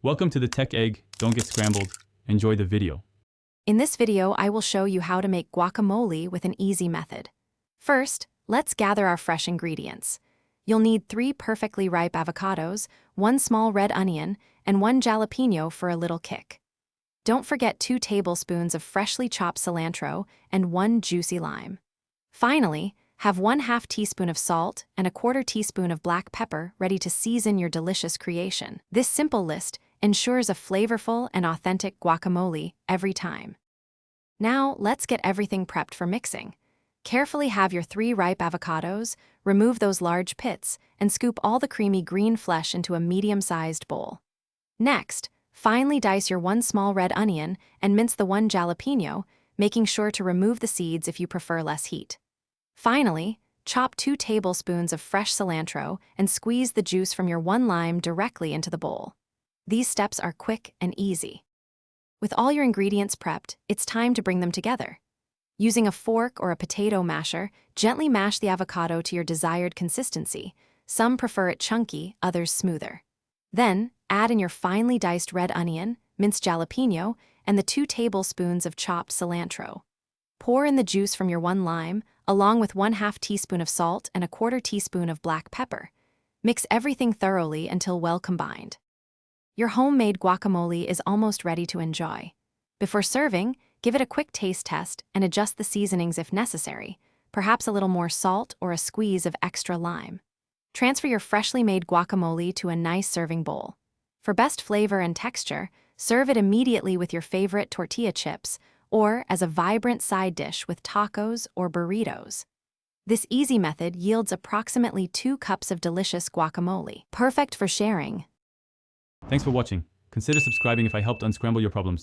Welcome to the Tech Egg. Don't get scrambled. Enjoy the video. In this video, I will show you how to make guacamole with an easy method. First, let's gather our fresh ingredients. You'll need 3 perfectly ripe avocados, 1 small red onion, and 1 jalapeno for a little kick. Don't forget 2 tablespoons of freshly chopped cilantro and 1 juicy lime. Finally, have 1/2 teaspoon of salt and 1/4 teaspoon of black pepper ready to season your delicious creation. This simple list ensures a flavorful and authentic guacamole every time. Now, let's get everything prepped for mixing. Carefully have your 3 ripe avocados, remove those large pits, and scoop all the creamy green flesh into a medium-sized bowl. Next, finely dice your 1 small red onion and mince the 1 jalapeno, making sure to remove the seeds if you prefer less heat. Finally, chop 2 tablespoons of fresh cilantro and squeeze the juice from your 1 lime directly into the bowl. These steps are quick and easy. With all your ingredients prepped, it's time to bring them together. Using a fork or a potato masher, gently mash the avocado to your desired consistency. Some prefer it chunky, others smoother. Then, add in your finely diced red onion, minced jalapeno, and the 2 tablespoons of chopped cilantro. Pour in the juice from your 1 lime, along with 1/2 teaspoon of salt and 1/4 teaspoon of black pepper. Mix everything thoroughly until well combined. Your homemade guacamole is almost ready to enjoy. Before serving, give it a quick taste test and adjust the seasonings if necessary, perhaps a little more salt or a squeeze of extra lime. Transfer your freshly made guacamole to a nice serving bowl. For best flavor and texture, serve it immediately with your favorite tortilla chips or as a vibrant side dish with tacos or burritos. This easy method yields approximately 2 cups of delicious guacamole, perfect for sharing. Thanks for watching. Consider subscribing if I helped unscramble your problems.